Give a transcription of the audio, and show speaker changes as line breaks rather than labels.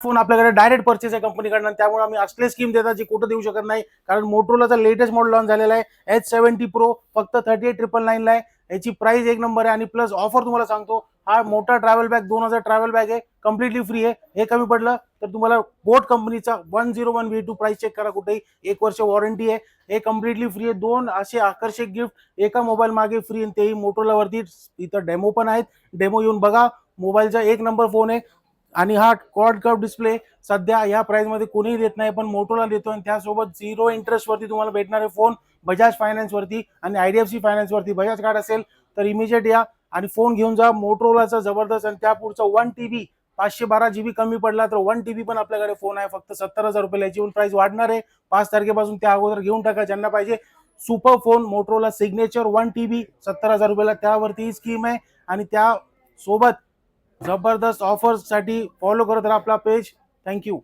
Phone आपल्याकडे direct purchase आहे कंपनीकडनं, त्यामुळे आम्ही असले स्कीम देतात जी कुठं देऊ शकत नाही. कारण मोटोरोलाचा लेटेस्ट मॉडेल लॉन्च झालेला आहे H70 Pro, फक्त 38,999 ला आहे. याची प्राइस एक नंबर आहे. आणि प्लस ऑफर तुम्हाला सांगतो, हा मोठा ट्रॅव्हल बॅग 2000 ट्रॅव्हल बॅग आहे, कम्प्लिटली फ्री आहे. हे कमी पडलं तर तुम्हाला बोट कंपनीचा 101 V2 प्राइस चेक करा कुठेही, 1 वर्ष वॉरंटी आहे, हे कम्प्लिटली फ्री आहे. 2 असे आकर्षक गिफ्ट एका मोबाईल मागे फ्री, आणि तेही मोटोरोलावरती. इथं डेमो पण आहेत, डेमो येऊन बघा. मोबाईलचा एक नंबर फोन आहे. आणि हा क्वाड कर्व डिस्प्ले सध्या या प्राइस मध्ये कोणीही देत नाही, पण मोटोरोला देतो. आणि त्यासोबत 0 इंटरेस्ट वरती तुम्हाला भेटणारे फोन बजाज फायनान्स वरती आणि IDFC फायनान्स वरती. बजाज कार्ड असेल तर इमिजिएट या आणि फोन घेऊन जा. मोटोरोलाचा जबरदस्त. आणि त्या पुढचा 1 TB 512 GB कमी पडला तर 1 TB पण आपल्याकडे फोन आहे, फक्त 70,000 रुपये. याची पण प्राइस वाढणार आहे 5 तारखेपासून. त्या अगोदर घेऊन टाका ज्यांना पाहिजे. Super phone Motorola signature 1 TB 70,000 रुपयाला, त्यावरती स्कीम आहे. आणि त्या सोबत जबरदस्त ऑफर्स साठी फॉलो करत राहा आपला पेज. थँक्यू.